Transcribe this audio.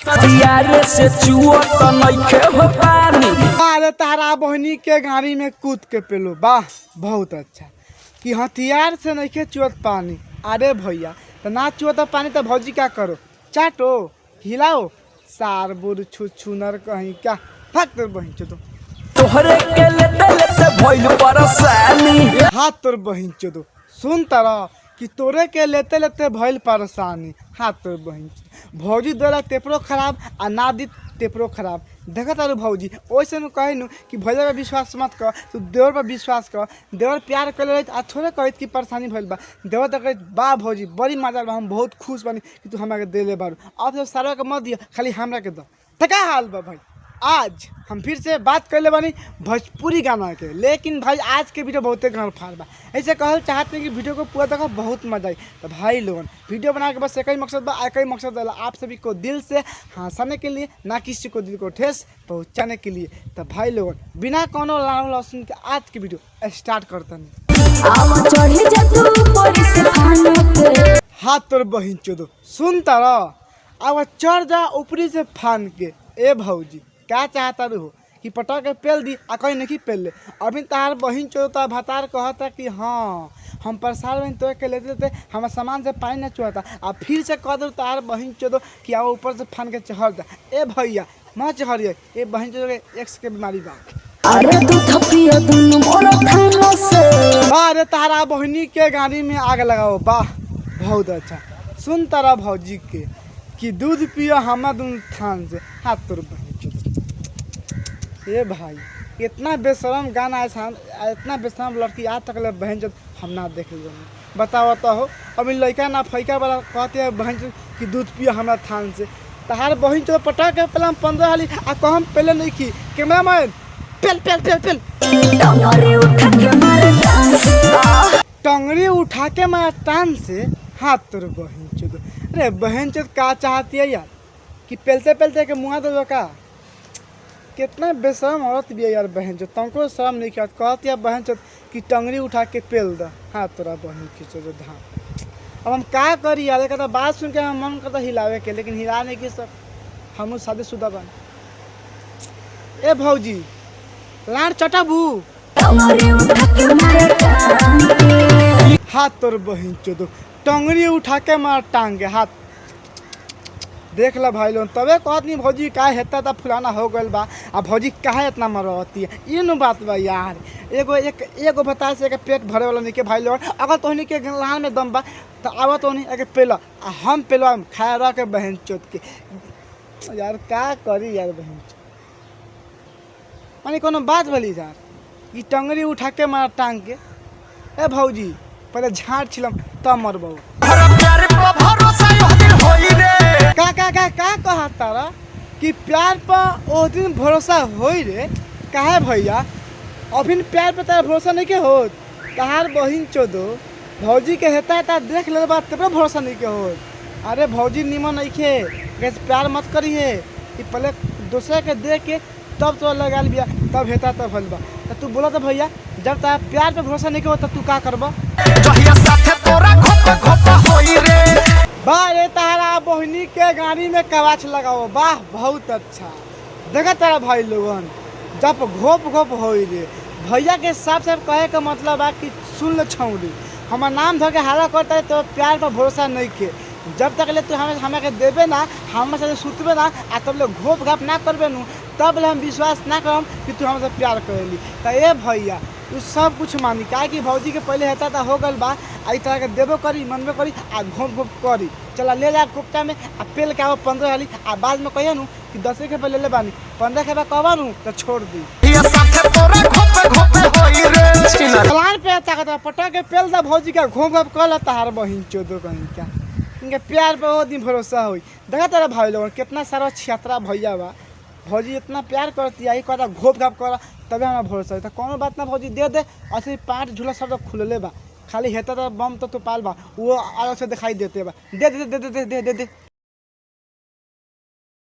सदियारे से चुओ तो नइखे हो पानी। अरे तारा बहनी के गाड़ी में कूद के पेलो, वाह बहुत अच्छा। कि हथियार से नइखे चुअत पानी। अरे भैया तो ना चुअत पानी तो भौजी क्या करो, चाटो हिलाओ, सार बुर छुनर कहीं क्या फक बहिन चो तोहरे के लेते लेते भइल परेशानी। हाथ तोर बहिन चो सुन तारा कि तोरे के लेते लेते भइल परेशानी। हाथ तोर बहिन भौजी देला तेपरो खराब आ ना दी तेपरो खराब। देखा तारू भौजी वैसे नु कहे नु कि भैया पर विश्वास मत कर, तू देवर पर विश्वास कर। देवर प्यार कर रही आ थोड़े कहत कि परेशानी भइल बा। देवर तो कहत बा भौजी बड़ी मजा बा, हम बहुत खुश बानी कि तू हमरा के देले बारू। अब सब सारा के मत दिया, खाली हमरा के दो। तो क्या हाल बा भाई? आज हम फिर से बात कर ले बानी भोजपुरी गाना के, लेकिन भाई आज के वीडियो बहुते गाँव फाड़ बा। ऐसे कहल चाहते हैं कि वीडियो को पूरा देखो, बहुत मजा आई। तो भाई लोगन वीडियो बना के बस एक ही मकसद बा, एक ही मकसद है आप सभी को दिल से हंसाने के लिए, ना किसी को दिल को ठेस पहुंचाने के लिए। तो भाई लोगन बिना कोनो लाम लहसुन के आज की वीडियो स्टार्ट करते हैं। हाथ तोर बहिन चोदो सुन तारा, अब चढ़ जा ऊपरी से फान के। ए भौजी क्या चाहता रू कि पटा के पेल दी आ कहीं नहीं पेल ले। अभी तार बहिन चोता भतार कहता कि हाँ हम प्रसार में तो के लेते थे, हमारे सामान से पानी न चुहता। अब फिर से कह दो तार बहिन चोदो कि आओ ऊपर से फान के चढ़ जा। ए भैया मत चढ़िए, ए बहिन चोदो के एक्स के बीमारी बा। अरे तारा बहिनी के गाड़ी में आग लगाओ, वाह बहुत अच्छा। सुन तारा भौजी के कि दूध पियो हमारा दूध थान से। हाथ तोर बहन ये भाई इतना बेशरम गाना है, इतना बेशरम लड़की आज तक ले बहन चोद हम ना देख ली। बताओ तो हो अभी लड़का ना फैका वाला कहते हैं बहन चोद कि दूध पियो हमारा थान से। तहार बहन चोद पटा के पहले 15 हाली आ कहम पहले नहीं की कैमरा मैन पेल पेल पेल पेल टंगड़ी उठा के मारा टान से। हाथ तोर बहन चोद। अरे बहन चोद का चाहती है यार कि पेलते पेलते के मुँह दो का? कितना बेशरम औरत भी है यार बहन चोद, तुमको शर्म नहीं किया। कहती है बहन चोद कि टंगड़ी उठा के पेल दो। हाथ तोरा बहन की चोद धाम। अब हम क्या करी यार, कहता बात सुन के हम मन करता हिलावे के, लेकिन हिलाने की सब हम शादीशुदा बन। ए भौजी लाड़ चटाबू। हाथ तोर बहन चोद टंगड़ी उठा के मार टांगे। हाथ देख ला भाई लोग, तबे कहत नहीं भौजी का हेता था फुलाना हो गल बा। आ भौजी काहे इतना मरती है, ये न बात बा यार। एगो बता से पेट भरे वाला नहीं के भाई लोग। अगर तोहनी के लान में दम बा तो आवा तोहनी एक पेला आ हम पेलवा खाया रह के बहन चोद के यार। का करी यार बहन चोद, मानी कोनो बात भली यार कि टंगड़ी उठा के मार टांग के। ए भौजी पहले झाड़ छिलम तब मरबो। का कहा तारा कि प्यार पर ओ दिन भरोसा होई रे? काहे भैया अभी प्यार पर तारा भरोसा नहीं के हो? तहार बहिन चोदो भौजी के हेता है देख ले बात तब भरोसा नहीं के हो। अरे भौजी निमन नहीं खे कैसे प्यार मत करी है कि पहले दूसरे के देख के तब तो लगा लिया तब हेता तब भल बा। तो तू बोला तो भैया जब तारा प्यार पे भरोसा नहीं के हो तब तू का करबा? बारे तारा बहनी के गाड़ी में कवाच लगाओ, वाह बहुत अच्छा। देखा तारा भाई लोगन जब घोप घोप हो रे भैया के साफ साफ कहे का मतलब है कि सुन ले छौड़ी हमार नाम धो के हाला करता है तो प्यार पर भरोसा नहीं के। जब तक ले तू हमें के देवे ना, हमारे साथ सुतबे ना आ तब ले घोप घाप ना करबे नू, तब ले हम विश्वास ना करम कि तू हमसे प्यार करेली। तो ये भैया तू सब कुछ मानी काहे कि भौजी के पहले हेता था हो गल बा। आई तरह के देबो करी मनबे करी आ घोप घोप करी। चला ले जा कुप्ता में आ पेल के आओ 15 हाली आ बाद में कहिए नू कि 10 के ले ले बानी 15 के बाद कहबा नू तो छोड़ दी। प्लान पे ताकत पटा के पेल दा भौजी का घोप घोप कर तार बहिन चोदो कहीं क्या इनके प्यार पे वो दिन भरोसा हुई। देखा तेरा भाई लोग कितना सारा छियात्रा भैया बा। भौजी इतना प्यार करती है, कहता घोप घाप कर तबे हमारा भरोसा है। तो कोनो बात ना भौजी दे दे, ऐसे 5 झूला सब खुलले बा, खाली हेता तो बम तो पाल बा वो अलग से दिखाई देते बा। दे दे दे दे दे दे दे, दे।